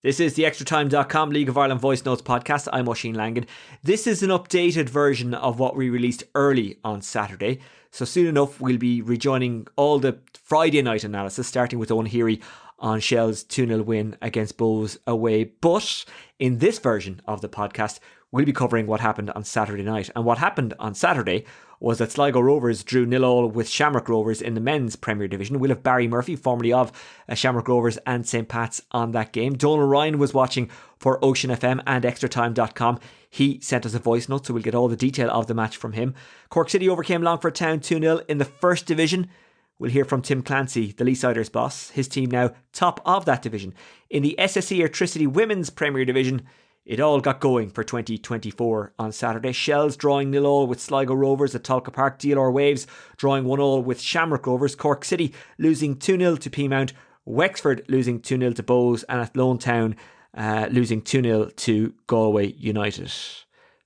This is the Extratime.com League of Ireland Voice Notes podcast. I'm Oisin Langan. This is an updated version of what we released early on Saturday. So soon enough, we'll be rejoining all the Friday night analysis, starting with Owen Heary on Shell's 2-0 win against Bows away. But in this version of the podcast, we'll be covering what happened on Saturday night. And what happened on Saturday was that Sligo Rovers drew 0-0 with Shamrock Rovers in the men's Premier Division. We'll have Barry Murphy, formerly of Shamrock Rovers and St. Pat's, on that game. Donal Ryan was watching for Ocean FM and Extratime.com. He sent us a voice note, so we'll get all the detail of the match from him. Cork City overcame Longford Town 2-0 in the First Division. We'll hear from Tim Clancy, the Leesiders boss. His team now top of that division. In the SSE Airtricity Women's Premier Division, it all got going for 2024 on Saturday. Shells drawing 0-0 with Sligo Rovers at Talca Park. DLR Waves drawing 1-0 with Shamrock Rovers. Cork City losing 2-0 to Peamount. Wexford losing 2-0 to Bows. And Athlone Town losing 2-0 to Galway United.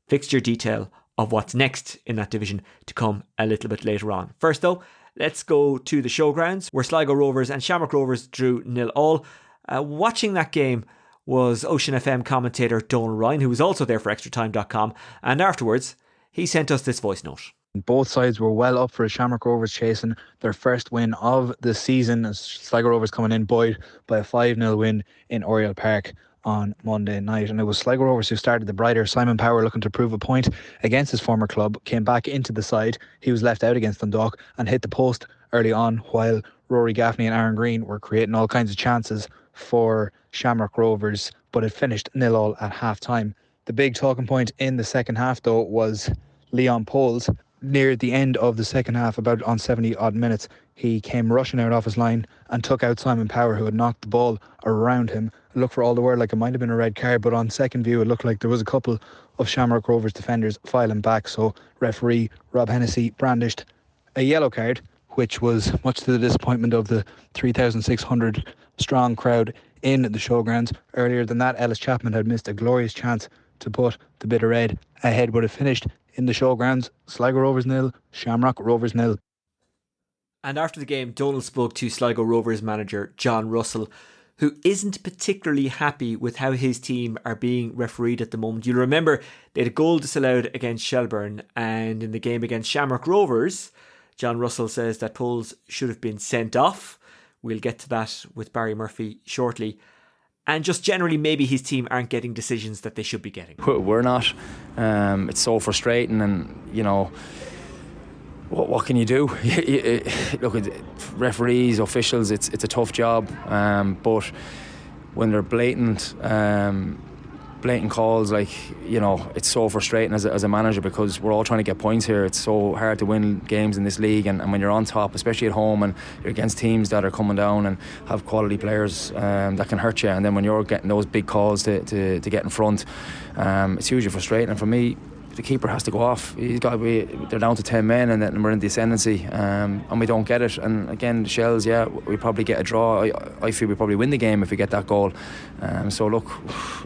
Fixture detail of what's next in that division to come a little bit later on. First though, let's go to the Showgrounds, where Sligo Rovers and Shamrock Rovers drew 0-0. Watching that game was Ocean FM commentator Donal Ryan, who was also there for Extratime.com, and afterwards he sent us this voice note. Both sides were well up for Shamrock Rovers chasing their first win of the season, as Sligo Rovers coming in buoyed by a 5-0 win in Oriel Park on Monday night. And it was Sligo Rovers who started the brighter. Simon Power, looking to prove a point against his former club, came back into the side. He was left out against Dundalk and hit the post early on, while Rory Gaffney and Aaron Green were creating all kinds of chances for Shamrock Rovers, but it finished 0-0 at half time. The big talking point in the second half though was Leon Poles. Near the end of the second half, about on 70 odd minutes, he came rushing out off his line and took out Simon Power, who had knocked the ball around him. It looked for all the world like it might have been a red card, but on second view it looked like there was a couple of Shamrock Rovers defenders filing back, so referee Rob Hennessy brandished a yellow card, which was much to the disappointment of the 3,600 strong crowd in the Showgrounds. Earlier than that, Ellis Chapman had missed a glorious chance to put the Bit of Red ahead, but it finished in the Showgrounds, Sligo Rovers 0, Shamrock Rovers 0. And after the game, Donal spoke to Sligo Rovers manager John Russell, who isn't particularly happy with how his team are being refereed at the moment. You'll remember they had a goal disallowed against Shelbourne, and in the game against Shamrock Rovers, John Russell says that Poles should have been sent off. We'll get to that with Barry Murphy shortly. And just generally, maybe his team aren't getting decisions that they should be getting. We're not. It's so frustrating, and you know, what can you do? Look, referees, officials, it's a tough job. But when they're blatant calls, like, you know, it's so frustrating as a manager, because we're all trying to get points here. It's so hard to win games in this league, and when you're on top, especially at home, and you're against teams that are coming down and have quality players that can hurt you, and then when you're getting those big calls to get in front, it's hugely frustrating. And for me, the keeper has to go off. He's got to be. They're down to 10 men, and then we're in the ascendancy, and we don't get it. And again, the Shells, yeah, we probably get a draw. I feel we probably win the game if we get that goal. So look,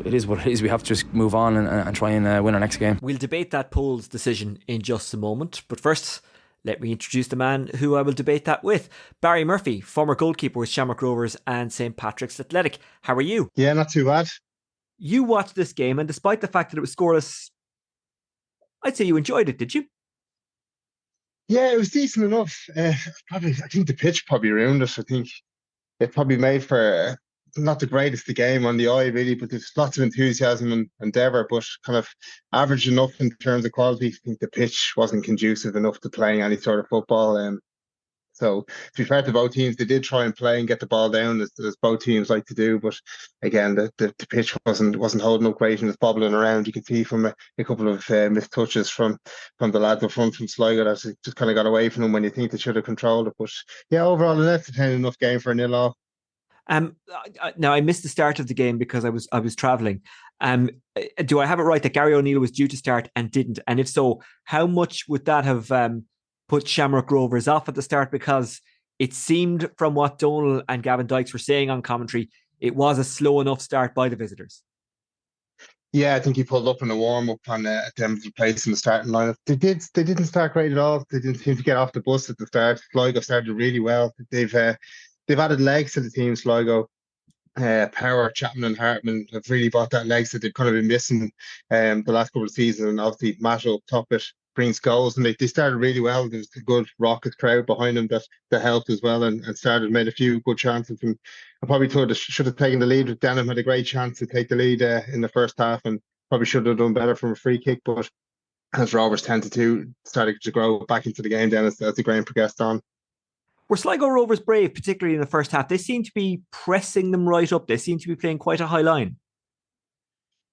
it is what it is. We have to just move on and try and win our next game. We'll debate that Poles decision in just a moment, but first, let me introduce the man who I will debate that with. Barry Murphy, former goalkeeper with Shamrock Rovers and St. Patrick's Athletic. How are you? Yeah, not too bad. You watched this game, and despite the fact that it was scoreless, I'd say you enjoyed it, did you? Yeah, it was decent enough. I think the pitch probably ruined us. I think it probably made for not the greatest of game on the eye, really, but there's lots of enthusiasm and endeavour, but kind of average enough in terms of quality. I think the pitch wasn't conducive enough to playing any sort of football. So to be fair to both teams, they did try and play and get the ball down, as both teams like to do. But again, the pitch wasn't holding up great and was bobbling around. You can see from a couple of missed touches from the lads up front from Sligo that just kind of got away from them when you think they should have controlled it. But yeah, overall, an entertaining enough game for a 0-0. Now I missed the start of the game because I was travelling. Do I have it right that Gary O'Neill was due to start and didn't? And if so, how much would that have put Shamrock Rovers off at the start? Because it seemed, from what Donal and Gavin Dykes were saying on commentary, it was a slow enough start by the visitors. Yeah, I think he pulled up in the warm-up on them to place in the starting lineup. They didn't start great at all. They didn't seem to get off the bus at the start. Sligo started really well. They've added legs to the team, Sligo. Power, Chapman and Hartman have really brought that legs that they've kind of been missing the last couple of seasons. And obviously, Matt up top it brings goals, and they started really well. There's a good rocket crowd behind them that helped as well, and started made a few good chances. And I probably thought they should have taken the lead. Denham had a great chance to take the lead in the first half, and probably should have done better from a free kick. But as Rovers tended to, started to grow back into the game then as the game progressed on. Were Sligo Rovers brave, particularly in the first half? They seem to be pressing them right up. They seem to be playing quite a high line.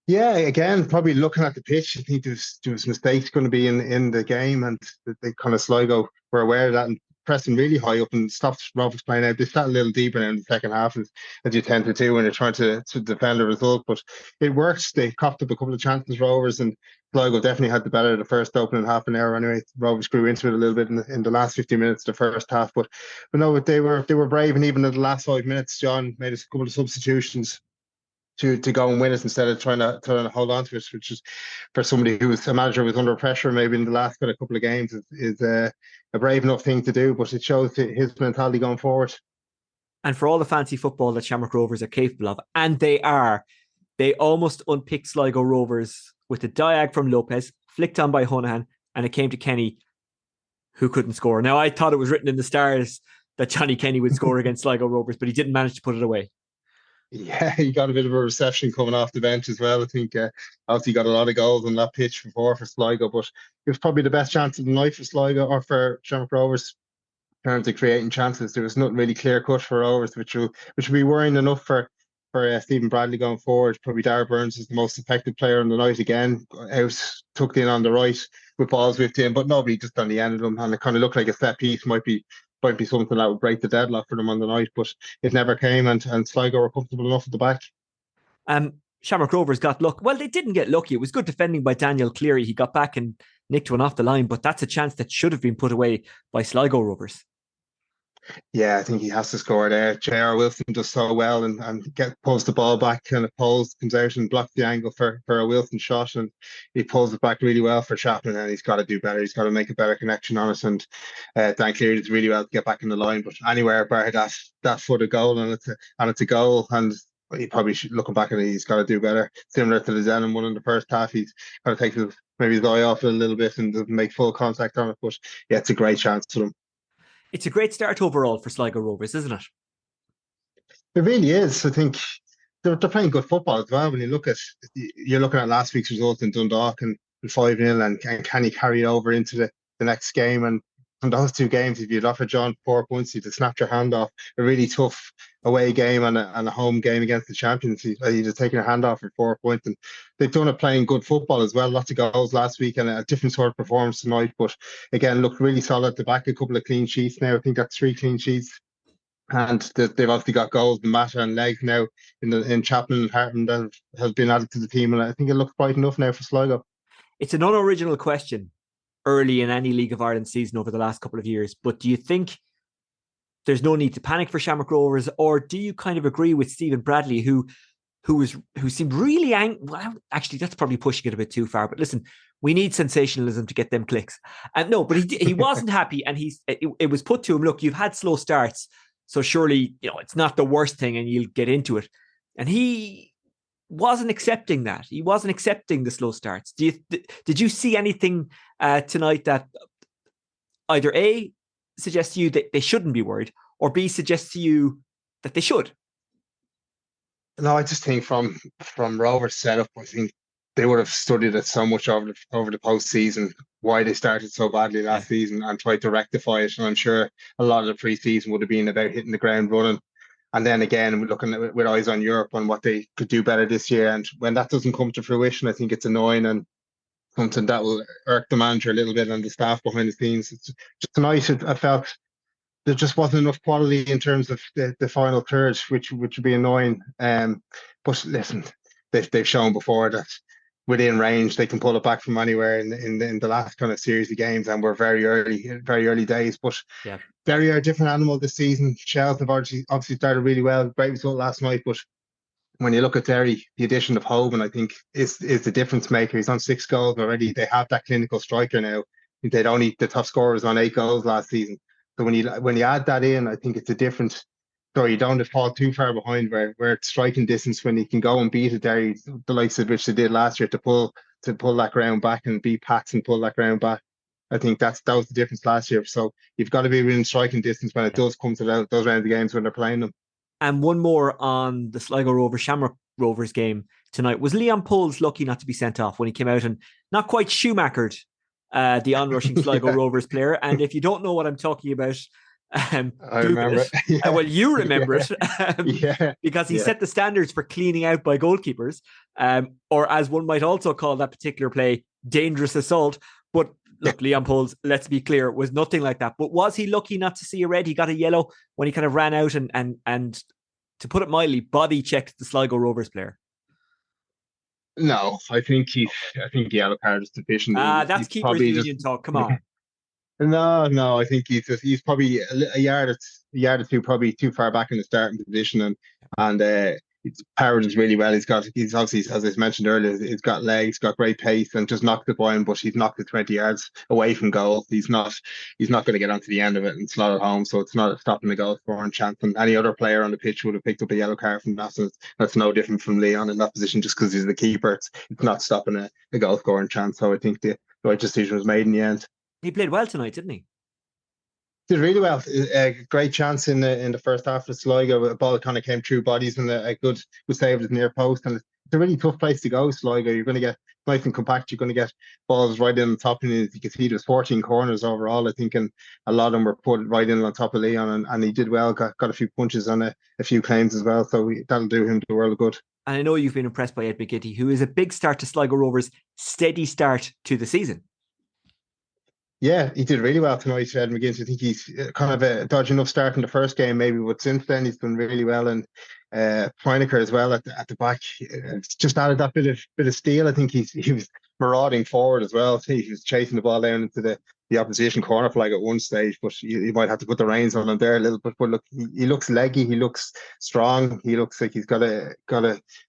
Yeah, again, probably looking at the pitch, I think there was mistakes going to be in the game, and they kind of Sligo were aware of that and pressing really high up and stopped Rovers playing out. They sat a little deeper now in the second half, as you tend to do when you're trying to defend a result. But it worked. They coughed up a couple of chances, Rovers, and Sligo definitely had the better of the first opening half an hour. Anyway, Rovers grew into it a little bit in the last 50 minutes of the first half. But no, they were brave, and even in the last 5 minutes, John made a couple of substitutions to go and win it instead of trying to hold on to it, which is for somebody who was a manager who was under pressure maybe in the last kind of couple of games is a brave enough thing to do, but it shows his mentality going forward. And for all the fancy football that Shamrock Rovers are capable of, and they almost unpicked Sligo Rovers with a diag from Lopez, flicked on by Honohan, and it came to Kenny, who couldn't score. Now, I thought it was written in the stars that Johnny Kenny would score against Sligo Rovers, but he didn't manage to put it away. Yeah, he got a bit of a reception coming off the bench as well. I think obviously got a lot of goals on that pitch before for Sligo, but it was probably the best chance of the night for Sligo or for Shamrock Rovers in terms of creating chances. There was nothing really clear cut for Rovers, which will be worrying enough for Stephen Bradley going forward. Probably Darragh Burns is the most effective player on the night again, out tucked in on the right with balls whipped in, but nobody just on the end of them, and it kind of looked like a set piece might be something that would break the deadlock for them on the night, but it never came, and Sligo were comfortable enough at the back. Shamrock Rovers got luck. Well, they didn't get lucky. It was good defending by Daniel Cleary. He got back and nicked one off the line, but that's a chance that should have been put away by Sligo Rovers. Yeah, I think he has to score there. J.R. Wilson does so well and pulls the ball back, kind of comes out and blocks the angle for a Wilson shot, and he pulls it back really well for Chapman, and he's got to do better. He's got to make a better connection on it, and Dan Cleary does really well to get back in the line, but anywhere bar that foot of goal, and it's a goal, and he probably should, looking back at it, he's got to do better. Similar to the Denham one in the first half, he's got to take maybe his eye off it a little bit and doesn't make full contact on it, but yeah, it's a great chance for them. It's a great start overall for Sligo Rovers, isn't it? It really is. I think they're playing good football as well. When you're looking at last week's result in Dundalk and 5-0, and can he carry it over into the next game? And from those two games, if you'd offered John 4 points, you'd have snapped your hand off. A really tough away game and a home game against the champions. You'd have taken your hand off for 4 points. And they've done it playing good football as well. Lots of goals last week and a different sort of performance tonight. But again, looked really solid at the back. A couple of clean sheets now. I think that's 3 clean sheets. And they've obviously got goals in Mata and Legs now in Chapman and Hartman that has been added to the team. And I think it looks bright enough now for Sligo. It's an unoriginal question early in any League of Ireland season over the last couple of years, but do you think there's no need to panic for Shamrock Rovers, or do you kind of agree with Stephen Bradley, who seemed really angry? Well, actually, that's probably pushing it a bit too far. But listen, we need sensationalism to get them clicks. And no, but he wasn't happy, and it was put to him. Look, you've had slow starts, so surely it's not the worst thing, and you'll get into it. And he wasn't accepting that. He wasn't accepting the slow starts. Did you see anything tonight that either A, suggests to you that they shouldn't be worried, or B, suggests to you that they should? No, I just think from Rovers' setup, I think they would have studied it so much over the postseason, why they started so badly last season, and tried to rectify it. And I'm sure a lot of the pre-season would have been about hitting the ground running. And then again, we're looking at with eyes on Europe on what they could do better this year. And when that doesn't come to fruition, I think it's annoying and something that will irk the manager a little bit and the staff behind the scenes. It's just tonight, I felt there just wasn't enough quality in terms of the final third, which would be annoying. But listen, they've shown before that within range they can pull it back from anywhere in the last kind of series of games, and we're very early days. But yeah, Derry are a different animal this season. Shells have obviously started really well. Great result last night, but when you look at Derry, the addition of Hoban, I think, is the difference maker. He's on 6 goals already. They have that clinical striker now. The top scorer was on 8 goals last season. So when you add that in, I think it's a different so you don't have to fall too far behind where it's striking distance when you can go and beat a Derry, the likes of which they did last year, to pull that ground back and beat Pats and pull that ground back. I think that was the difference last year. So you've got to be within striking distance when it does come to those round of games when they're playing them. And one more on the Sligo Rovers Shamrock Rovers game tonight. Was Leon Poles lucky not to be sent off when he came out and not quite Schumachered the onrushing Sligo Yeah, Rovers player? And if you don't know what I'm talking about, I Google remember it. it. Yeah, Well, you remember yeah, it yeah, because he yeah. set the standards for cleaning out by goalkeepers, or as one might also call that particular play, dangerous assault. But look, Leon Poles, let's be clear, was nothing like that. But was he lucky not to see a red? He got a yellow when he kind of ran out and to put it mildly, body checked the Sligo Rovers player. No, I think the yellow card is sufficient. That's He's keepers probably just union talk. Come on. no. I think he's probably a yard or two probably too far back in the starting position, and he's powered us really well. He's obviously, as I mentioned earlier, he's got legs, got great pace, and just knocked it by him. But he's knocked it 20 yards away from goal. He's not going to get onto the end of it and slot it home. So it's not stopping the goal scoring chance. And any other player on the pitch would have picked up a yellow card from that. So that's no different from Leon in that position. Just because he's the keeper, it's not stopping a goal scoring chance. So I think the right decision was made in the end. He played well tonight, didn't he? Did really well. A great chance in the first half of Sligo. A ball kind of came through bodies and a good save at the near post. And it's a really tough place to go, Sligo. You're going to get nice and compact. You're going to get balls right in on top. And you can see there's 14 corners overall, I think, and a lot of them were put right in on top of Leon. And he did well. Got a few punches on a few claims as well. So that'll do him the world of good. And I know you've been impressed by Ed McGinty, who is a big start to Sligo Rovers' steady start to the season. Yeah, he did really well tonight, Ed McGinnis. I think he's kind of a dodgy enough start in the first game, maybe, but since then he's done really well. And Freineker as well at the back, it's just added that bit of steel. I think he was marauding forward as well. He was chasing the ball down into the opposition corner flag at one stage, but you might have to put the reins on him there a little bit. But look, he looks leggy, he looks strong, he looks like he's got a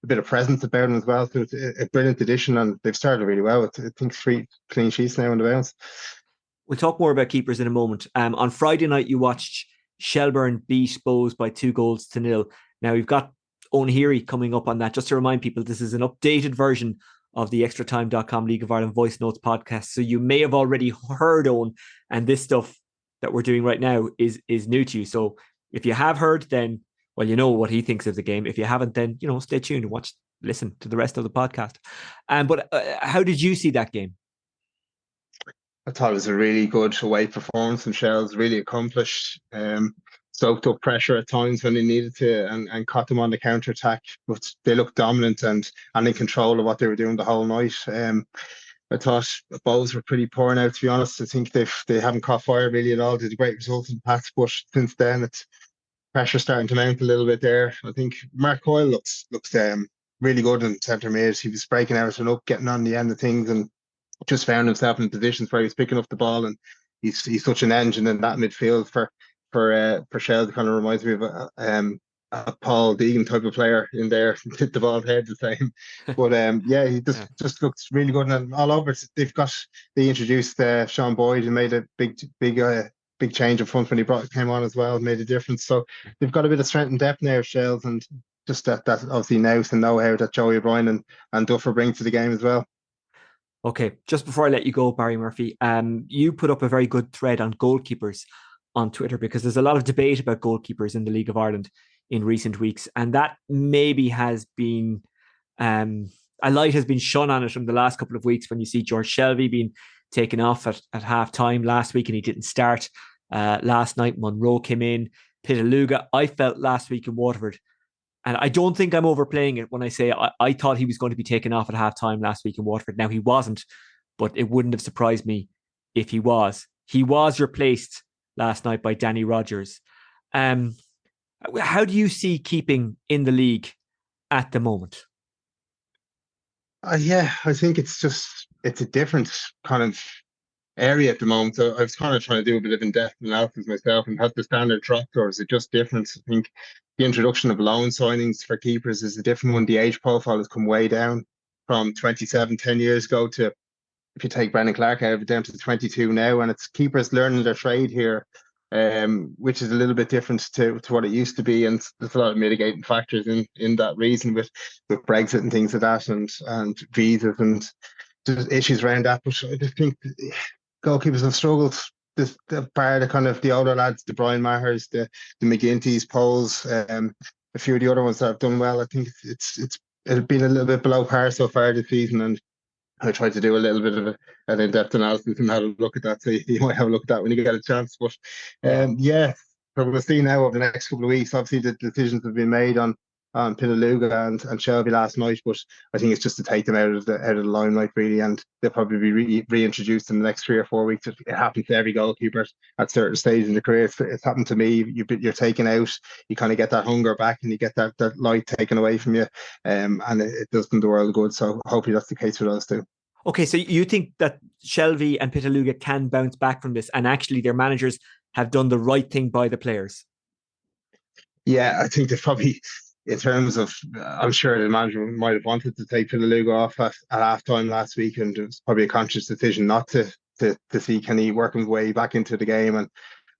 bit of presence about him as well. So it's a brilliant addition, and they've started really well. I think 3 clean sheets now in the bounce. We'll talk more about keepers in a moment. On Friday night, you watched Shelbourne beat Bohs by 2-0. Now, we've got Owen Heary coming up on that. Just to remind people, this is an updated version of the Extratime.com League of Ireland Voice Notes podcast. So you may have already heard Owen, and this stuff that we're doing right now is new to you. So if you have heard, then, well, you know what he thinks of the game. If you haven't, then, stay tuned and listen to the rest of the podcast. But how did you see that game? I thought it was a really good away performance from Shells, really accomplished, soaked up pressure at times when they needed to and caught them on the counter attack. But they looked dominant and in control of what they were doing the whole night. I thought Bohs were pretty poor now, to be honest. I think they haven't caught fire really at all. Did a great result in Pats, but since then it's pressure starting to mount a little bit there. I think Mark Coyle looks really good in centre mid. He was breaking everything up, getting on the end of things, and just found himself in positions where he's picking up the ball, and he's such an engine in that midfield for Shell. It kind of reminds me of a Paul Deegan type of player in there. Hit the ball head the same, but yeah, he just looks really good. And all over, they introduced Sean Boyd and made a big change up front when he came on as well. Made a difference. So they've got a bit of strength and depth now, Shells, and just that obviously nous and know-how that Joey O'Brien and Doher bring to the game as well. Okay, just before I let you go, Barry Murphy, you put up a very good thread on goalkeepers on Twitter, because there's a lot of debate about goalkeepers in the League of Ireland in recent weeks, and that maybe has been a light has been shone on it from the last couple of weeks when you see George Shelby being taken off at half time last week and he didn't start. Last night Monroe came in, Pitaluga. I felt last week in Waterford, and I don't think I'm overplaying it when I say I thought he was going to be taken off at half-time last week in Waterford. Now, he wasn't, but it wouldn't have surprised me if he was. He was replaced last night by Danny Rogers. How do you see keeping in the league at the moment? Yeah, I think it's a different kind of area at the moment. So I was kind of trying to do a bit of in-depth analysis myself, and has the standard dropped, or is it just different? I think the introduction of loan signings for keepers is a different one. The age profile has come way down from 27, 10 years ago to, if you take Brendan Clark out of it, down to 22 now. And it's keepers learning their trade here which is a little bit different to what it used to be. And there's a lot of mitigating factors in that reason with Brexit and things like that, and visas and just issues around that. But I just think goalkeepers have struggled. The bar the kind of the older lads, the Brian Mahers, the McGinty's, Poles, a few of the other ones that have done well. I think it's been a little bit below par so far this season, and I tried to do a little bit of an in-depth analysis and how to look at that. So you might have a look at that when you get a chance. But yeah, so we'll see now over the next couple of weeks. Obviously, the decisions have been made on Pittaluga and Shelby last night, but I think it's just to take them out of the limelight really, and they'll probably be reintroduced in the next 3 or 4 weeks. It happens to every goalkeeper at certain stages in the career. It's happened to me. You're taken out, you kind of get that hunger back, and you get that light taken away from you, and it does them the world of good. So hopefully that's the case for us too. Okay, so you think that Shelby and Pittaluga can bounce back from this, and actually their managers have done the right thing by the players? Yeah, I think they've probably, in terms of, I'm sure the manager might have wanted to take Pittaluga off at half time last week, and it was probably a conscious decision not to see Kenny working his way back into the game,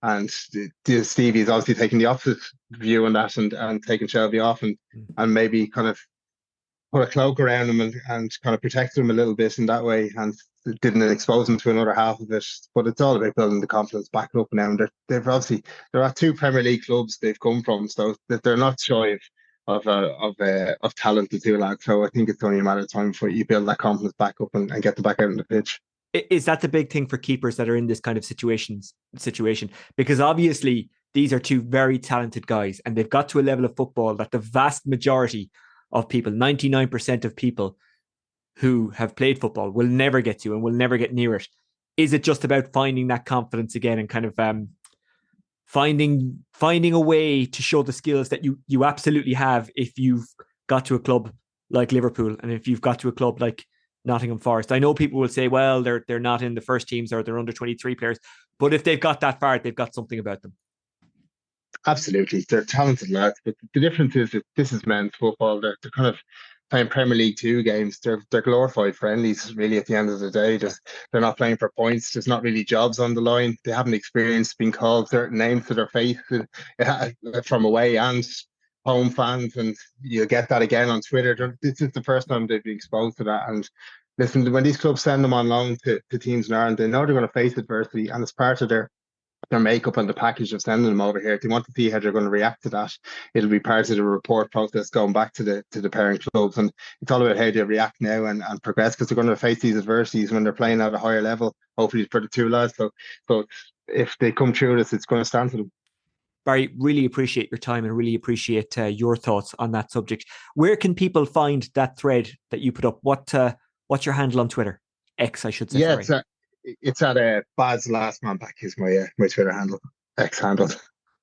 and Stevie is obviously taking the opposite view on that, and taking Shelby off, and maybe kind of put a cloak around him and kind of protected him a little bit in that way, and didn't expose him to another half of it. But it's all about building the confidence back up now. And they're at 2 Premier League clubs they've come from, so that they're not shy of talent, the two lads. So I think it's only a matter of time before you build that confidence back up and get them back out on the pitch. Is that the big thing for keepers that are in this kind of situation? Because obviously these are 2 very talented guys, and they've got to a level of football that the vast majority of people, 99% of people who have played football, will never get to and will never get near it. Is it just about finding that confidence again, and kind of finding a way to show the skills that you absolutely have if you've got to a club like Liverpool, and if you've got to a club like Nottingham Forest? I know people will say, well, they're not in the first teams, or they're under 23 players, but if they've got that far, they've got something about them. Absolutely, they're talented lads, but the difference is that this is men's football. They're kind of playing Premier League 2 games. They're glorified friendlies, really. At the end of the day, they're not playing for points. There's not really jobs on the line. They haven't experienced being called certain names to their face from away and home fans, and you get that again on Twitter. This is the first time they've been exposed to that. And listen, when these clubs send them on loan to teams in Ireland, they know they're going to face adversity, and it's part of their makeup and the package of sending them over here. They want to see how they're going to react to that. It'll be part of the report process going back to the parent clubs, and it's all about how they react now and progress, because they're going to face these adversities when they're playing at a higher level, hopefully for the 2 lads. So if they come through this, it's going to stand for them. Barry, really appreciate your time and really appreciate your thoughts on that subject. Where can people find that thread that you put up? What's your handle on Twitter? X, I should say. Yeah, sorry. It's at Baz Last Man Back is my Twitter handle, X handle.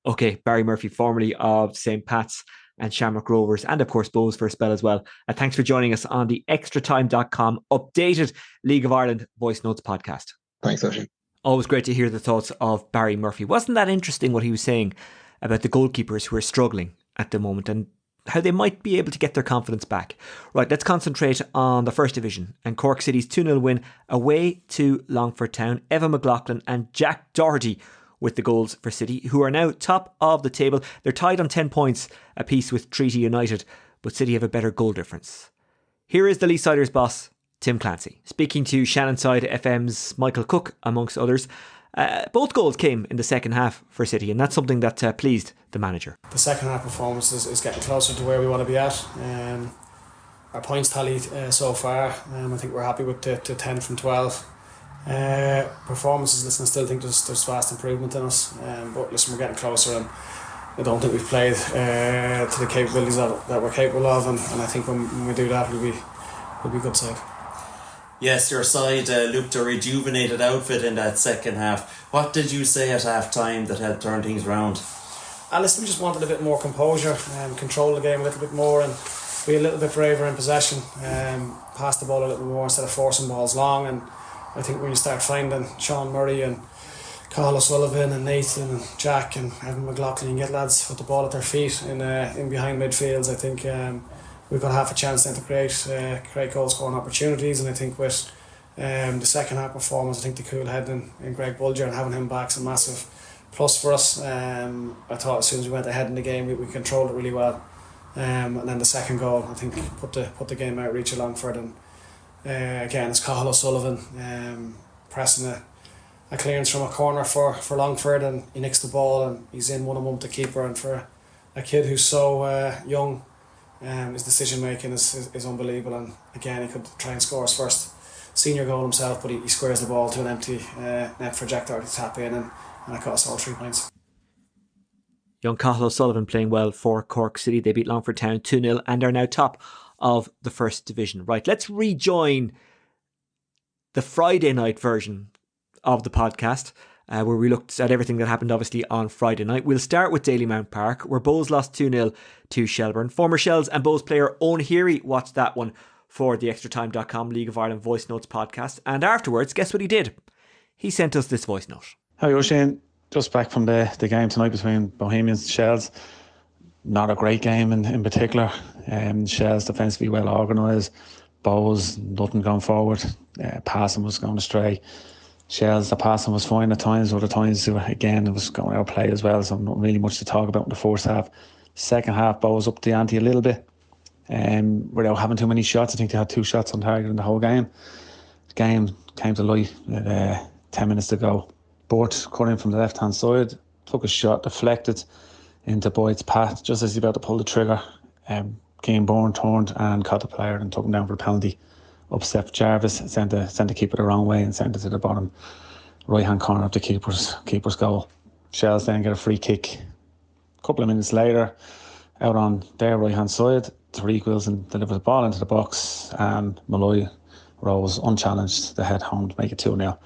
Okay, Barry Murphy, formerly of St. Pat's and Shamrock Rovers, and of course Bows for a spell as well. Thanks for joining us on the Extratime.com updated League of Ireland Voice Notes podcast. Thanks, Oisin. Always great to hear the thoughts of Barry Murphy. Wasn't that interesting what he was saying about the goalkeepers who are struggling at the moment, and how they might be able to get their confidence back? Right, let's concentrate on the First Division and Cork City's 2-0 win away to Longford Town. Evan McLaughlin and Jack Doherty with the goals for City, who are now top of the table. They're tied on 10 points apiece with Treaty United, but City have a better goal difference. Here is the Leesiders boss, Tim Clancy, speaking to Shannonside FM's Michael Cook, amongst others. Both goals came in the second half for City, and that's something that pleased the manager. The second half performance is getting closer to where we want to be at. Our points tally so far, I think we're happy with the 10 from 12. Performances, listen, I still think there's vast improvement in us, but listen, we're getting closer, and I don't think we've played to the capabilities that we're capable of, and I think when we do that, we'll be a good side. Yes, your side looked a rejuvenated outfit in that second half. What did you say at half time that had turned things around? Listen, we just wanted a bit more composure and control the game a little bit more, and be a little bit braver in possession, pass the ball a little more instead of forcing balls long. And I think when you start finding Sean Murray and Cathal O'Sullivan and Nathan and Jack and Evan McLaughlin, you get lads with the ball at their feet in behind midfields, I think we've got half a chance then to create goal scoring opportunities. And I think with the second half performance, I think the cool head in Greg Bulger and having him back's a massive plus for us. I thought as soon as we went ahead in the game, we controlled it really well. And then the second goal, I think, put the game out of reach of Longford. And again, it's Cathal O'Sullivan pressing a clearance from a corner for Longford, and he nicks the ball and he's in one-on-one with the keeper. And for a kid who's so young, his decision making is unbelievable. And again, he could try and score his first senior goal himself, but he squares the ball to an empty net for Jack Doherty to tap in, and it got us all 3 points. Young Cathal O'Sullivan playing well for Cork City. They beat Longford Town 2-0 and are now top of the First Division. Right, let's rejoin the Friday night version of the podcast, where we looked at everything that happened obviously on Friday night. We'll start with Dalymount Park, where Bohs lost 2-0 to Shelbourne. Former Shells and Bohs player Owen Heary watched that one for the Extratime.com League of Ireland Voice Notes podcast, and afterwards, guess what he did? He sent us this voice note. Hi Oisin, just back from the game tonight between Bohemians and Shells. Not a great game in particular. Shells defensively well organised. Bohs, nothing going forward. Passing was going astray. Shells, the passing was fine at times. Other times, again, it was going out play as well. So not really much to talk about in the first half. Second half, Bohs up the ante a little bit. Without having too many shots. I think they had 2 shots on target in the whole game. The game came to life with 10 minutes to go. Bort cut in from the left hand side, took a shot, deflected into Boyd's path just as he was about to pull the trigger. Keane Bourne turned and caught the player and took him down for the penalty. Up stepped Jarvis, sent the keeper the wrong way and sent it to the bottom right hand corner of the keeper's goal. Shells then get a free kick. A couple of minutes later, out on their right hand side, Tariq Wilson delivered the ball into the box and Malloy rose unchallenged to head home to make it 2-0.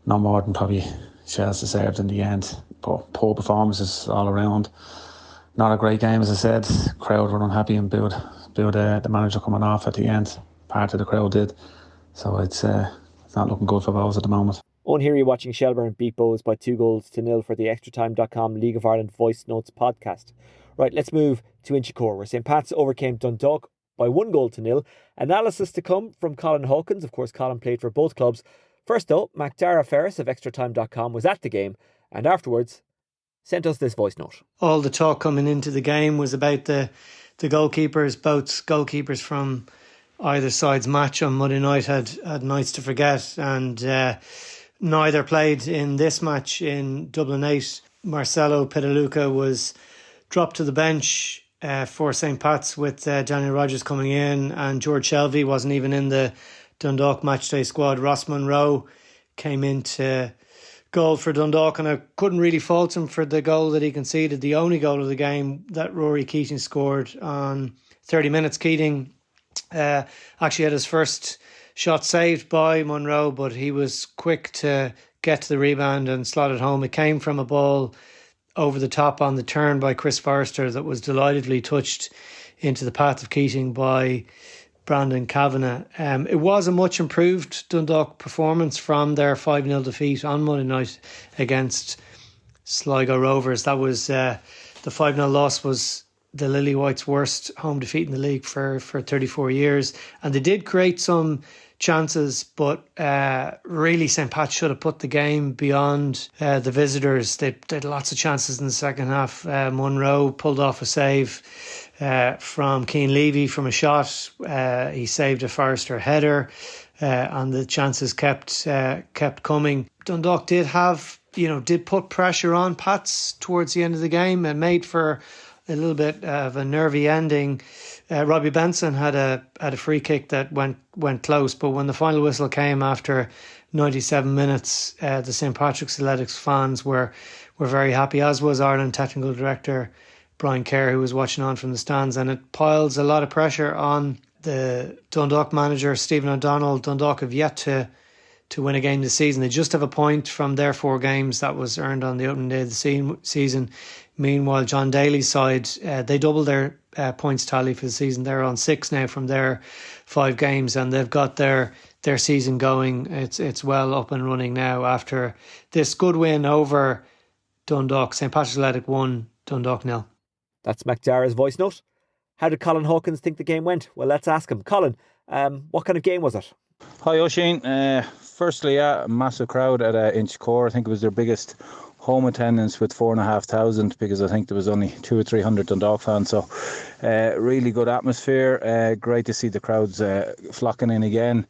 No more than probably Shells deserved in the end. But poor performances all around. Not a great game, as I said. Crowd were unhappy and booed the manager coming off at the end. Part of the crowd did. So it's not looking good for Bohs at the moment. Owen Heary watching Shelbourne beat Bohs by 2-0 for the Extratime.com League of Ireland Voice Notes podcast. Right, let's move to Inchicore, where St. Pat's overcame Dundalk by 1-0. Analysis to come from Colin Hawkins. Of course, Colin played for both clubs. First up, Macdara Ferris of Extratime.com was at the game and afterwards sent us this voice note. All the talk coming into the game was about the goalkeepers. Both goalkeepers from either side's match on Monday night had nights to forget, and neither played in this match in Dublin 8. Marcelo Pitaluca was dropped to the bench for St. Pat's with Daniel Rogers coming in, and George Shelby wasn't even in the Dundalk matchday squad. Ross Monroe came into goal for Dundalk, and I couldn't really fault him for the goal that he conceded, the only goal of the game that Rory Keating scored on 30 minutes. Keating actually had his first shot saved by Monroe, but he was quick to get to the rebound and slot it home. It came from a ball over the top on the turn by Chris Forrester that was delightedly touched into the path of Keating by Brandon Kavanagh. It was a much improved Dundalk performance from their 5-0 defeat on Monday night against Sligo Rovers. That was the 5-0 loss was the Lily Whites' worst home defeat in the league for 34 years. And they did create some chances, but really St. Pat should have put the game beyond the visitors. They had lots of chances in the second half. Monroe pulled off a save from Keane Levy from a shot. He saved a Forrester header, and the chances kept coming. Dundalk did put pressure on Pats towards the end of the game and made for a little bit of a nervy ending. Robbie Benson had a free kick that went close, but when the final whistle came after 97 minutes, the St. Patrick's Athletics fans were very happy, as was Ireland technical director Brian Kerr, who was watching on from the stands, and it piles a lot of pressure on the Dundalk manager Stephen O'Donnell. Dundalk have yet to win a game this season. They just have a point from their 4 games that was earned on the opening day of the season. Meanwhile, John Daly's side, they doubled their points tally for the season. They're on 6 now from their 5 games, and they've got their season going. It's well up and running now after this good win over Dundalk. St. Patrick's Athletic 1, Dundalk 0. That's Macdara's voice note. How did Colin Hawkins think the game went? Well, let's ask him. Colin, what kind of game was it? Hi Oisin. Firstly, a massive crowd at Inchicore. I think it was their biggest home attendance with 4,500, because I think there was only 200 or 300 Dundalk fans. So really good atmosphere. Great to see the crowds flocking in again.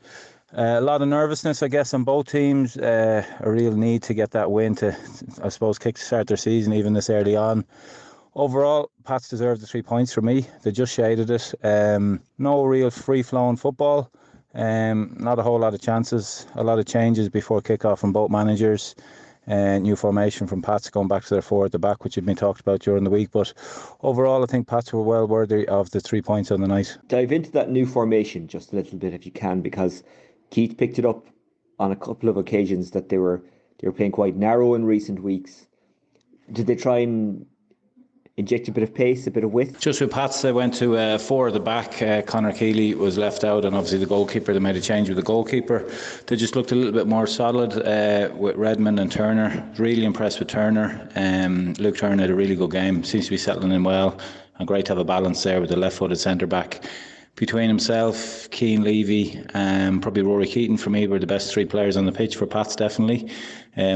A lot of nervousness, I guess, on both teams. A real need to get that win to, I suppose, kick-start their season even this early on. Overall, Pats deserved the 3 points for me. They just shaded it. No real free-flowing football. Not a whole lot of chances. A lot of changes before kick-off from both managers. New formation from Pats going back to their 4 at the back, which had been talked about during the week. But overall, I think Pats were well worthy of the 3 points on the night. Dive into that new formation just a little bit if you can, because Keith picked it up on a couple of occasions that they were playing quite narrow in recent weeks. Did they try and inject a bit of pace, a bit of width? Just with Pats, they went to 4 at the back. Conor Keeley was left out, and obviously the goalkeeper, they made a change with the goalkeeper. They just looked a little bit more solid with Redmond and Turner. Really impressed with Turner. Luke Turner had a really good game. Seems to be settling in well. And great to have a balance there with the left-footed centre-back. Between himself, Keane Levy, probably Rory Keaton for me were the best 3 players on the pitch for Pats, definitely,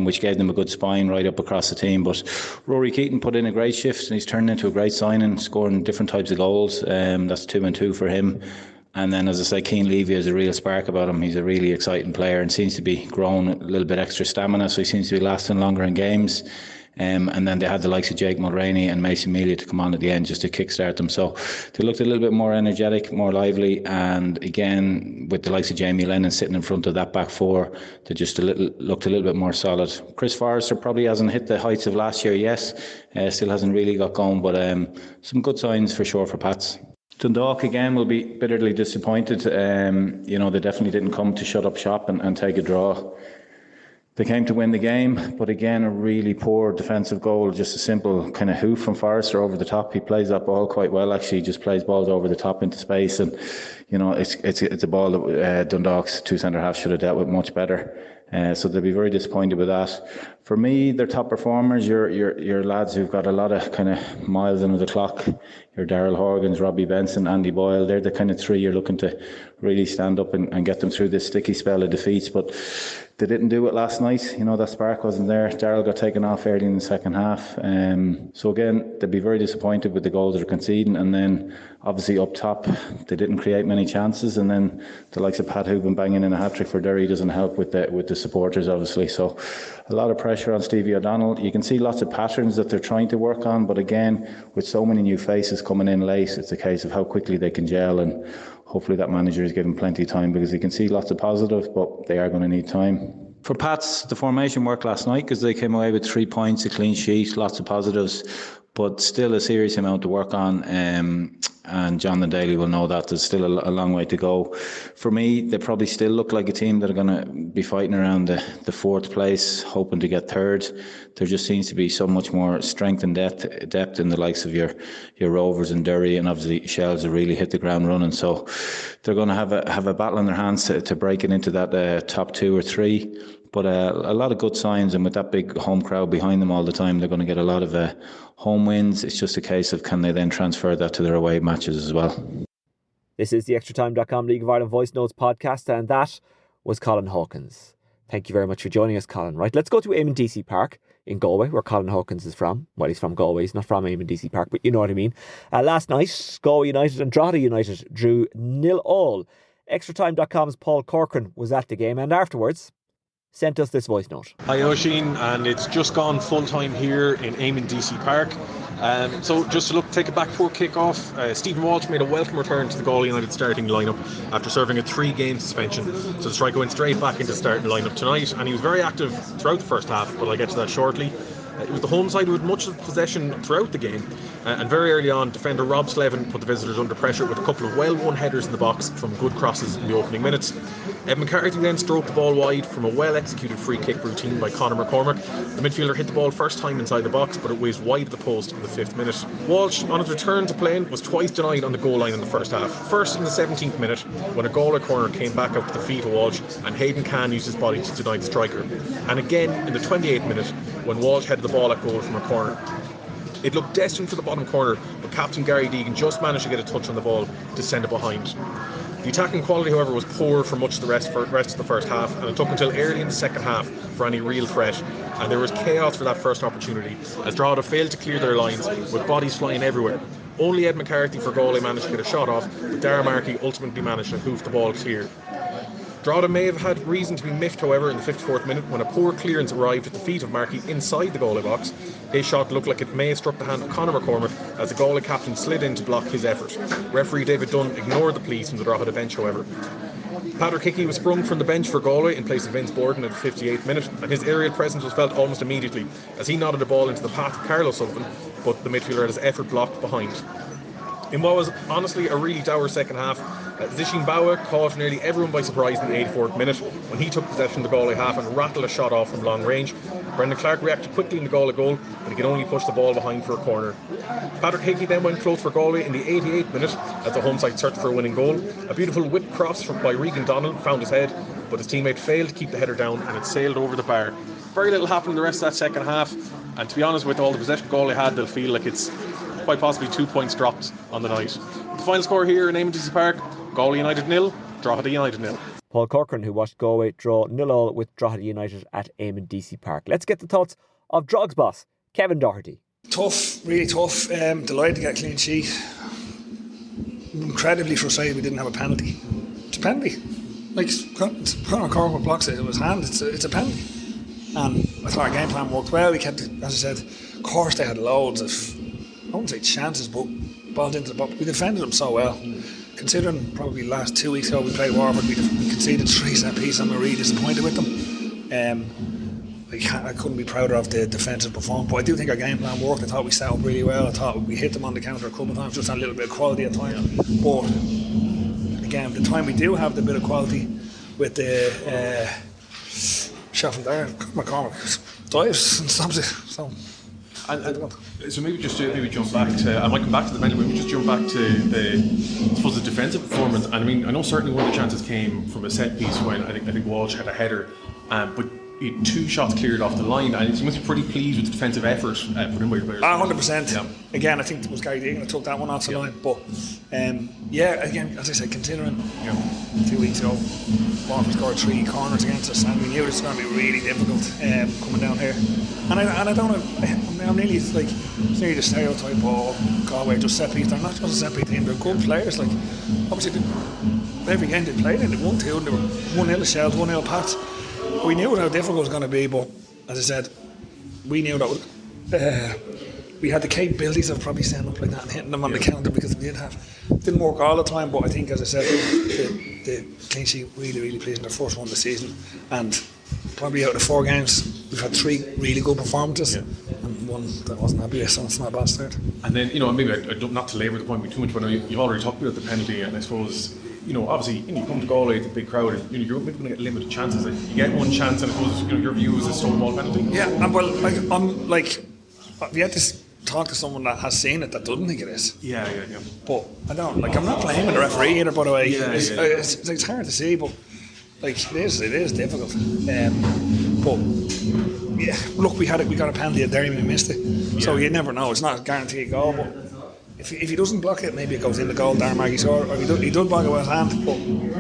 which gave them a good spine right up across the team. But Rory Keaton put in a great shift, and he's turned into a great signing, scoring different types of goals. That's 2 and 2 for him. And then, as I say, Keane Levy has a real spark about him. He's a really exciting player and seems to be growing a little bit extra stamina, so he seems to be lasting longer in games. And then they had the likes of Jake Mulroney and Mason Mealy to come on at the end just to kickstart them. So they looked a little bit more energetic, more lively, and again with the likes of Jamie Lennon sitting in front of that back 4, they just looked a little bit more solid. Chris Forrester probably hasn't hit the heights of last year yet, still hasn't really got going, but some good signs for sure for Pats. Dundalk again will be bitterly disappointed. They definitely didn't come to shut up shop and take a draw. They came to win the game, but again, a really poor defensive goal. Just a simple kind of hoof from Forrester over the top. He plays that ball quite well, actually. He just plays balls over the top into space, and it's a ball that Dundalk's 2 centre halves should have dealt with much better. So they'll be very disappointed with that. For me, their top performers, your lads who've got a lot of kind of miles into the clock. Your Daryl Horgans, Robbie Benson, Andy Boyle. They're the kind of 3 you're looking to really stand up and get them through this sticky spell of defeats. But they didn't do it last night. That spark wasn't there. Daryl got taken off early in the second half. So again, they'll be very disappointed with the goals they're conceding. And then obviously up top, they didn't create many chances. And then the likes of Pat Hooban banging in a hat-trick for Derry doesn't help with the supporters, obviously. So a lot of pressure on Stevie O'Donnell. You can see lots of patterns that they're trying to work on. But again, with so many new faces coming in late, it's a case of how quickly they can gel, and hopefully that manager is given plenty of time, because you can see lots of positives, but they are going to need time. For Pats, the formation worked last night because they came away with 3 points, a clean sheet, lots of positives, but still a serious amount to work on. And John and Daly will know that there's still a long way to go. For me, they probably still look like a team that are going to be fighting around the 4th place, hoping to get 3rd. There just seems to be so much more strength and depth in the likes of your Rovers and Derry, and obviously Shells have really hit the ground running. So they're going to have a battle in their hands to break it into that top 2 or 3. But a lot of good signs, and with that big home crowd behind them all the time, they're going to get a lot of home wins. It's just a case of can they then transfer that to their away matches as well. This is the Extratime.com League of Ireland Voice Notes podcast, and that was Colin Hawkins. Thank you very much for joining us, Colin. Right, let's go to Eamon DC Park in Galway, where Colin Hawkins is from. Well, he's from Galway. He's not from Eamon DC Park, but you know what I mean. Last night, Galway United and Drogheda United drew 0-0. Extratime.com's Paul Corcoran was at the game, and afterwards sent us this voice note. Hi Oisin, and it's just gone full time here in Eamon DC Park. So just to take it back before kick-off, Stephen Walsh made a welcome return to the Galway United starting lineup after serving a 3-game suspension. So the striker went straight back into the starting lineup tonight, and he was very active throughout the first half, but I'll get to that shortly. It was the home side who had much of the possession throughout the game, and very early on, defender Rob Slevin put the visitors under pressure with a couple of well-won headers in the box from good crosses in the opening minutes. Ed McCarthy then stroked the ball wide from a well-executed free-kick routine by Conor McCormack. The midfielder hit the ball first time inside the box, but it whizzed wide of the post in the 5th minute. Walsh, on his return to playing, was twice denied on the goal line in the first half. First in the 17th minute, when a Galway corner came back up to the feet of Walsh, and Hayden Cann used his body to deny the striker. And again in the 28th minute, when Walsh headed the ball at goal from a corner. It looked destined for the bottom corner, but captain Gary Deegan just managed to get a touch on the ball to send it behind. The attacking quality, however, was poor for much of the rest of the first half, and it took until early in the second half for any real threat. And there was chaos for that first opportunity, as Drogheda failed to clear their lines, with bodies flying everywhere. Only Ed McCarthy for Galway managed to get a shot off, but Darragh Markey ultimately managed to hoof the ball clear. Drogheda may have had reason to be miffed, however, in the 54th minute when a poor clearance arrived at the feet of Markey inside the Galway box. His shot looked like it may have struck the hand of Conor McCormack as the Galway captain slid in to block his effort. Referee David Dunn ignored the pleas from the Drogheda bench, however. Patrick Hickey was sprung from the bench for Galway in place of Vince Borden at the 58th minute, and his aerial presence was felt almost immediately as he nodded the ball into the path of Carlo Sullivan, but the midfielder had his effort blocked behind. In what was honestly a really dour second half, Zishin Bawa caught nearly everyone by surprise in the 84th minute when he took possession of the Galway half and rattled a shot off from long range. Brendan Clark reacted quickly in the Galway goal, but he could only push the ball behind for a corner. Patrick Hickey then went close for Galway in the 88th minute as the home side searched for a winning goal. A beautiful whip cross by Regan Donal found his head, but his teammate failed to keep the header down and it sailed over the bar. Very little happened in the rest of that second half, and to be honest, with all the possession Galway had, they'll feel like it's quite possibly 2 points dropped on the night. The final score here in Eamon DC Park: Galway United 0, Drogheda United 0. Paul Corcoran, who watched Galway draw 0-0 with Drogheda United at Eamon DC Park. Let's get the thoughts of Drogh's boss, Kevin Doherty. Tough, really tough. Delighted to get a clean sheet. Incredibly frustrated we didn't have a penalty. It's a penalty. Like, Conor McCormack blocks it with his hand. It's a penalty. And I thought our game plan worked well. We kept, as I said, of course they had loads of, I wouldn't say chances, but balls into the box. We defended them so well. Considering probably last 2 weeks ago we played Waterford, we conceded 3 set pieces and we're really disappointed with them. I couldn't be prouder of the defensive performance, but I do think our game plan worked. I thought we set up really well. I thought we hit them on the counter a couple of times, just had a little bit of quality at times. But again, the time we do have the bit of quality with the shot from there, McCormack dives and stops it. So maybe jump back to, I might come back to the penalty, maybe just jump back to the defensive performance. And I mean, I know certainly one of the chances came from a set piece when I think Walsh had a header, but he had 2 shots cleared off the line, and he must be pretty pleased with the defensive effort put in by your players. 100%. Yeah. Again, I think it was Gary Deegan that took that one off the line. But again, as I said, considering 2 weeks ago, Waterford scored 3 corners against us, and we knew this was going to be really difficult coming down here. And I don't know, I'm nearly like, it's nearly the stereotype of Galway just set piece. They're not just a set piece team, they're good players. Like, obviously, every game they played in, they won 2, and they were 1-0 Shells, 1-0 Pats. We knew how difficult it was going to be, but as I said, we knew that we had the capabilities of probably standing up like that and hitting them on the counter, because we didn't work all the time. But I think, as I said, the clean sheet really pleasing. Their first one of the season, and probably out of the 4 games we've had 3 really good performances and 1 that wasn't happy with, so it's not a bad start. And then, maybe I don't, not to labour the point too much, but you've already talked about the penalty, and I suppose, obviously, you come to Galway, it's a big crowd, and you're maybe going to get limited chances. You get 1 chance, and I suppose your view is a stonewall penalty. Yeah, and well, we had to talk to someone that has seen it that doesn't think it is. Yeah. But I don't, I'm not blaming the referee either, by the way. It's hard to see, but it is difficult. But yeah, look, we got a penalty at Derry and we missed it, so you never know. It's not a guaranteed goal, but if he doesn't block it, maybe it goes in the goal. Darragh Markey scored, or he does block it with his hand. But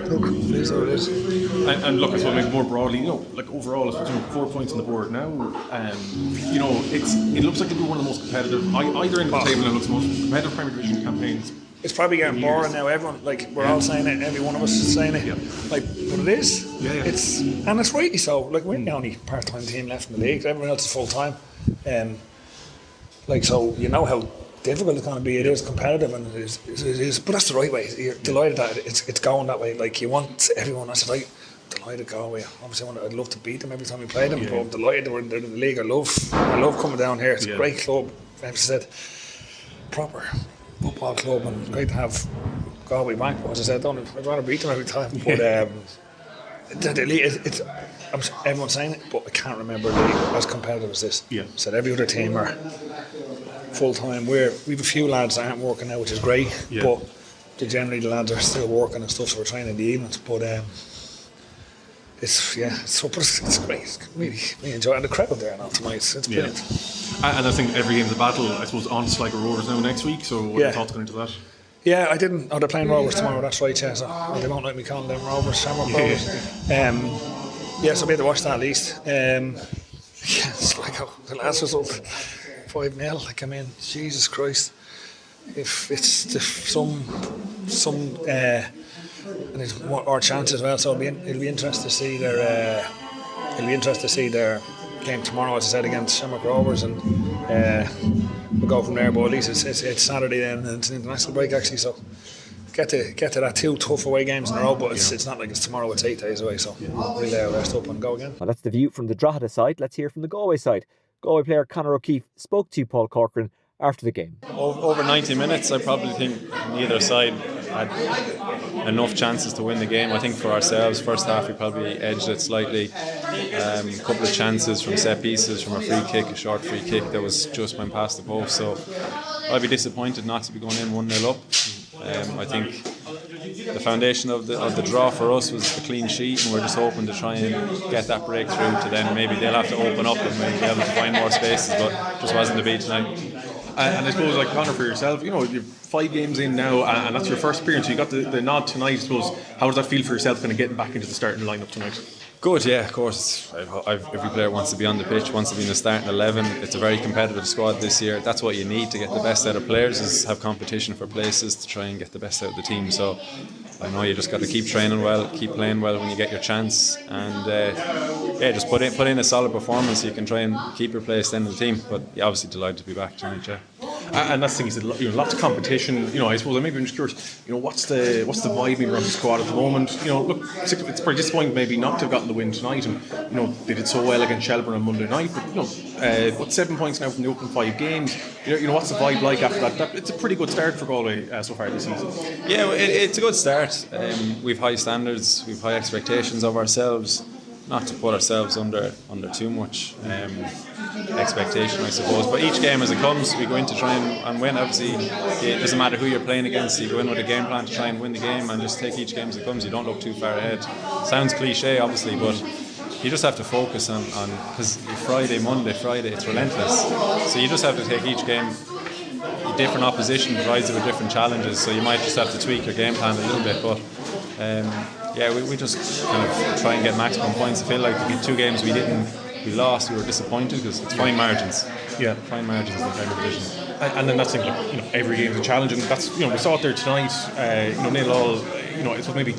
look, it is how it is. And look, I suppose maybe more broadly, overall, I suppose 4 points on the board now. It looks like it'll be one of the most competitive, either end of the table. It looks the most competitive Premier Division campaigns. It's probably getting boring now. Everyone, we're all saying it. Every one of us is saying it. Yeah. But it is. Yeah. It's rightly so. We're the only part-time team left in the league. Everyone else is full-time. So you know how difficult it's going to be. It is competitive, and it is. But that's the right way. You're delighted that it's going that way. You want everyone. That's right. Delighted Galway. Obviously, I'd love to beat them every time we play them. But I'm delighted they're in the league. I love coming down here. It's a great club. As I said, proper football club, and it's great to have Galway back. But as I said, I'd rather beat them every time. But the league, everyone's saying it, but I can't remember a league as competitive as this. Yeah. So every other team are full time. We've a few lads that aren't working now, which is great. Yeah. But generally the lads are still working and stuff, so we're training in the evenings. But it's great. Really enjoy it. And the crowd there now tonight. It's brilliant. And I think every game's a battle, I suppose, on Sligo Rovers now next week. So what are your thoughts going into that? Yeah, I didn't. Oh, they're playing Rovers tomorrow. That's right. Yeah, so they won't let me call them Rovers. Shamrock Rovers. Yeah, so I'll be able to watch that at least. Yeah, it's like the last result, 5-0. Like, I mean, Jesus Christ. If it's some and it's more chances as well. So it'll be interesting to see their. It'll be interesting to see their game tomorrow, as I said, against Shamrock Rovers, and we'll go from there. But at least it's Saturday then, and it's an international break actually. So get to that 2 tough away games in a row. But it's not like it's tomorrow. It's 8 days away. So we'll rest up and go again. Well, that's the view from the Drogheda side. Let's hear from the Galway side. Galway player Conor O'Keefe spoke to Paul Corcoran after the game. Over 90 minutes, I probably think neither side had enough chances to win the game. I think for ourselves, first half we probably edged it slightly. A couple of chances from set pieces, from a free kick, a short free kick that was just went past the post. So I'd be disappointed not to be going in 1-0 up. I think the foundation of the draw for us was the clean sheet, and we're just hoping to try and get that breakthrough to then maybe they'll have to open up and maybe be able to find more spaces, but just wasn't to be tonight. And I suppose, like, Conor, for yourself, you know, you're 5 games in now, and that's your first appearance. You got the nod tonight. I suppose, how does that feel for yourself, kind of getting back into the starting lineup tonight? Good, yeah, of course. Every player wants to be on the pitch, wants to be in the starting 11. It's a very competitive squad this year. That's what you need to get the best out of players, is have competition for places to try and get the best out of the team. So I know you just got to keep training well, keep playing well when you get your chance, and just put in a solid performance so you can try and keep your place then in the team. But yeah, obviously delighted to be back tonight, yeah. And that's the thing, is that, you know, lots of competition. You know, I suppose I'm just curious, you know, what's the vibe around the squad at the moment? You know, look, it's pretty disappointing maybe not to have gotten the win tonight, and you know they did so well against Shelbourne on Monday night. But you know, what 7 points now from the opening 5 games? You know, what's the vibe like after that? It's a pretty good start for Galway so far this season. Yeah, well, it's a good start. We've high standards, we've high expectations of ourselves. Not to put ourselves under too much expectation, I suppose. But each game as it comes, we go in to try and win. Obviously, it doesn't matter who you're playing against. You go in with a game plan to try and win the game, and just take each game as it comes. You don't look too far ahead. Sounds cliche, obviously, but you just have to focus on because Monday, Friday, it's relentless. So you just have to take each game. Different opposition provides you with different challenges, so you might just have to tweak your game plan a little bit. But we just kind of try and get maximum points. I feel like the 2 games we lost, we were disappointed because it's fine margins. Yeah, fine margins in the Premier Division. And then that's the thing, like, you know, every game is a challenge, and that's, you know, we saw it there tonight. You know, nil all. You know, it's what maybe.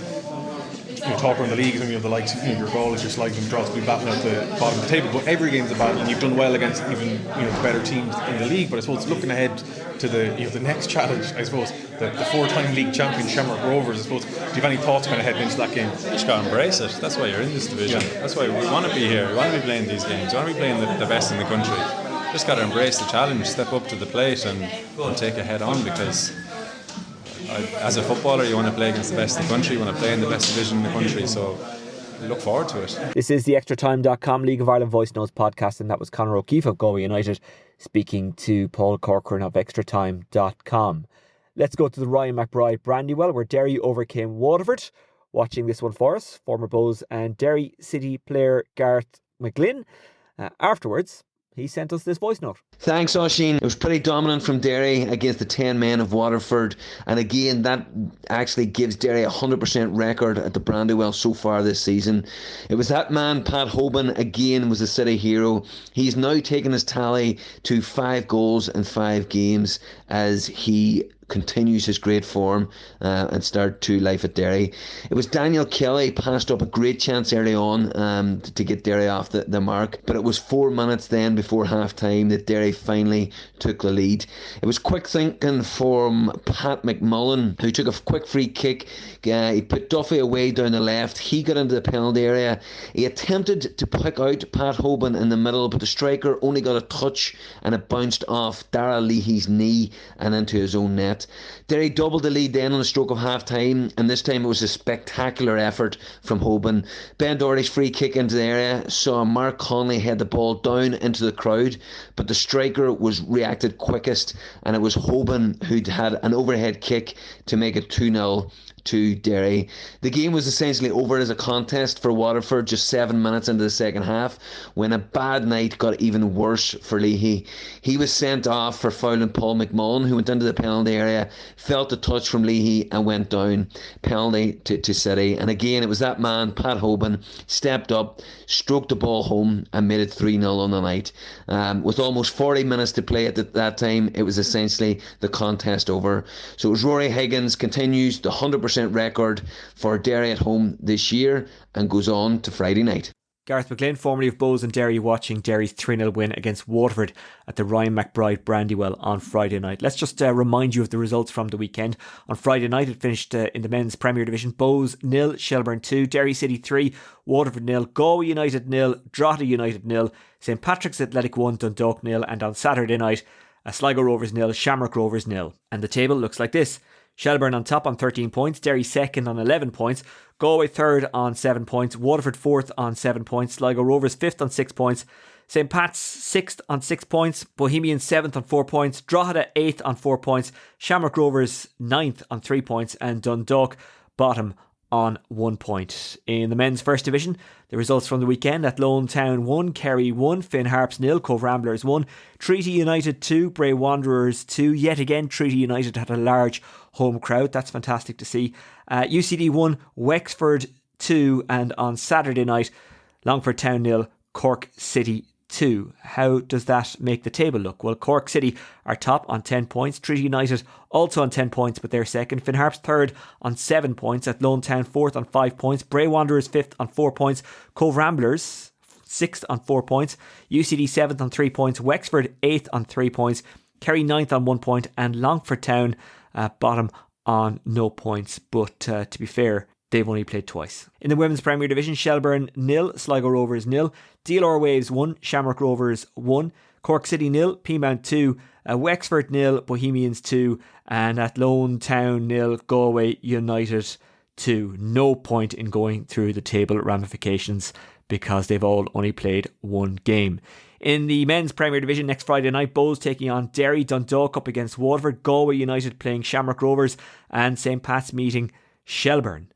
You know, talk around the leagues and, you know, the likes, you know, your goal is your slight and draws to be battling at the bottom of the table, but every game's a battle, and you've done well against even, you know, the better teams in the league. But I suppose looking ahead to the next challenge, I suppose the 4-time league champion Shamrock Rovers, I suppose, do you have any thoughts kind of heading into that game? You just got to embrace it. That's why you're in this division. Yeah. That's why we want to be here. We want to be playing these games. We want to be playing the best in the country. Just got to embrace the challenge, step up to the plate and take it head on, because as a footballer, you want to play against the best in the country, you want to play in the best division in the country, so I look forward to it. This is the Extratime.com League of Ireland Voice Notes podcast, and that was Conor O'Keefe of Galway United speaking to Paul Corcoran of Extratime.com. Let's go to the Ryan McBride Brandywell, where Derry overcame Waterford. Watching this one for us, former Bows and Derry City player Gareth McGlynn. Afterwards, he sent us this voice note. Thanks, Oisin. It was pretty dominant from Derry against the 10 men of Waterford. And again, that actually gives Derry a 100% record at the Brandywell so far this season. It was that man, Pat Hoban, again was a City hero. He's now taken his tally to 5 goals in 5 games as he continues his great form and start to life at Derry. It was Daniel Kelly passed up a great chance early on to get Derry off the mark, but it was 4 minutes then before half time that Derry finally took the lead. It was quick thinking from Pat McMullen, who took a quick free kick. He put Duffy away down the left. He got into the penalty area. He attempted to pick out Pat Hoban in the middle, but the striker only got a touch and it bounced off Dara Leahy's knee and into his own net. Derry doubled the lead then on the stroke of half time, and this time it was a spectacular effort from Hoban. Ben Doherty's free kick into the area saw Mark Conley head the ball down into the crowd, but the striker was reacted quickest, and it was Hoban who'd had an overhead kick to make it 2-0 to Derry. The game was essentially over as a contest for Waterford just 7 minutes into the second half, when a bad night got even worse for Leahy. He was sent off for fouling Paul McMullen, who went into the penalty area, felt a touch from Leahy and went down. Penalty to City. And again, it was that man, Pat Hoban, stepped up, stroked the ball home and made it 3-0 on the night. With almost 40 minutes to play at that time, it was essentially the contest over. So it was Rory Higgins continues the 100% record for Derry at home this year and goes on to Friday night. Gareth McGlynn, formerly of Bohs and Derry, watching Derry's 3-0 win against Waterford at the Ryan McBride Brandywell on Friday night. Let's just remind you of the results from the weekend. On Friday night, it finished in the men's Premier Division. Bohs 0, Shelbourne 2, Derry City 3, Waterford 0, Galway United 0, Drogheda United 0, St Patrick's Athletic 1, Dundalk 0, and on Saturday night, Sligo Rovers 0, Shamrock Rovers 0. And the table looks like this. Shelbourne on top on 13 points, Derry second on 11 points, Galway third on 7 points, Waterford fourth on 7 points, Sligo Rovers fifth on 6 points, St Pat's sixth on 6 points, Bohemians seventh on 4 points, Drogheda eighth on 4 points, Shamrock Rovers ninth on 3 points, and Dundalk bottom on 1 point. In the men's first division, the results from the weekend: at Lone Town 1, Kerry 1, Finn Harps 0, Cove Ramblers 1, Treaty United 2, Bray Wanderers 2. Yet again, Treaty United had a large home crowd. That's fantastic to see. UCD 1, Wexford 2, and on Saturday night, Longford Town 0, Cork City 2. How does that make the table look? Well, Cork City are top on 10 points. Treaty United also on 10 points, but they're second. Finn Harps third on 7 points. At Lone Town fourth on 5 points. Bray Wanderers fifth on 4 points. Cove Ramblers sixth on 4 points. UCD seventh on 3 points. Wexford eighth on 3 points. Kerry ninth on 1 point. And Longford Town bottom on no points. But to be fair, they've only played twice. In the Women's Premier Division, Shelbourne 0, Sligo Rovers 0, Doher Waves 1, Shamrock Rovers 1, Cork City 0, Peamount 2, Wexford 0, Bohemians 2, and at Lone Town 0, Galway United 2. No point in going through the table ramifications because they've all only played one game. In the Men's Premier Division, next Friday night, Bohs taking on Derry, Dundalk up against Waterford, Galway United playing Shamrock Rovers, and St Pat's meeting Shelbourne.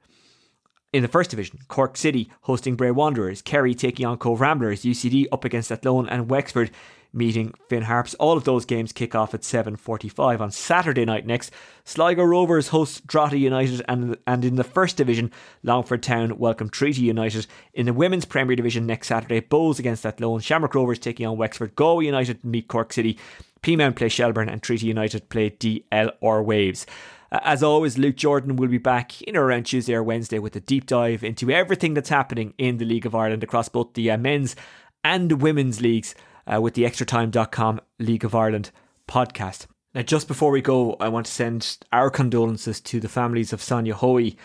In the first division, Cork City hosting Bray Wanderers, Kerry taking on Cove Ramblers, UCD up against Athlone, and Wexford meeting Finn Harps. All of those games kick off at 7:45 on Saturday night. Next, Sligo Rovers host Drogheda United, and in the first division, Longford Town welcome Treaty United. In the Women's Premier Division next Saturday, Bohs against Athlone, Shamrock Rovers taking on Wexford, Galway United meet Cork City, Peamount play Shelbourne, and Treaty United play DLR Waves. As always, Luke Jordan will be back in or around Tuesday or Wednesday with a deep dive into everything that's happening in the League of Ireland across both the men's and women's leagues with the Extratime.com League of Ireland podcast. Now, just before we go, I want to send our condolences to the families of Sonia Hoey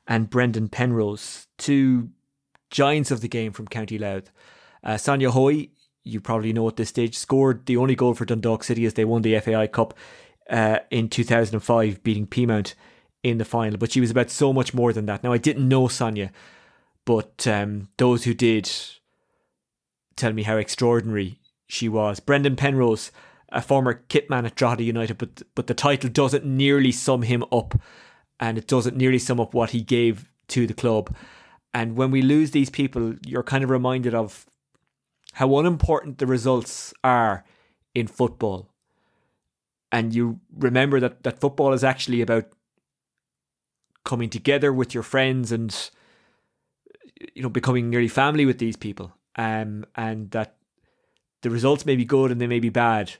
and Brendan Penrose, two giants of the game from County Louth. Sonia Hoey, you probably know at this stage, scored the only goal for Dundalk City as they won the FAI Cup in 2005, beating Peamount in the final. But she was about so much more than that. Now, I didn't know Sonia, but those who did tell me how extraordinary she was. Brendan Penrose, a former kitman at Drogheda United, but the title doesn't nearly sum him up, and it doesn't nearly sum up what he gave to the club. And when we lose these people, you're kind of reminded of how unimportant the results are in football. And you remember that football is actually about coming together with your friends and, you know, becoming nearly family with these people. And that the results may be good and they may be bad,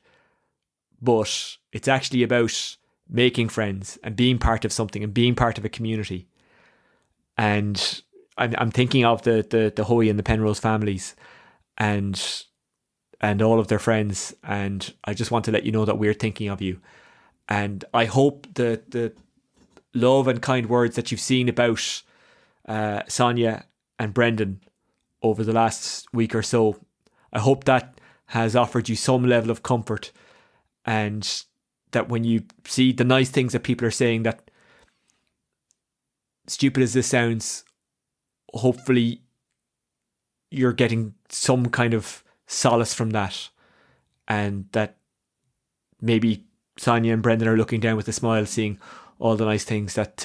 but it's actually about making friends and being part of something and being part of a community. And I'm thinking of the Hoey and the Penrose families and all of their friends, and I just want to let you know that we're thinking of you. And I hope the love and kind words that you've seen about Sonia and Brendan over the last week or so, I hope that has offered you some level of comfort, and that when you see the nice things that people are saying, that, stupid as this sounds, hopefully you're getting some kind of solace from that, and that maybe Sonia and Brendan are looking down with a smile, seeing all the nice things that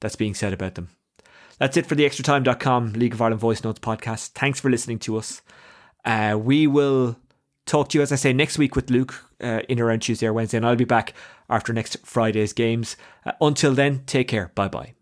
that's being said about them. That's it for the Extratime.com League of Ireland Voice Notes podcast. Thanks for listening to us. We will talk to you, as I say, next week with Luke in around Tuesday or Wednesday, and I'll be back after next Friday's games. Until then, take care. Bye bye.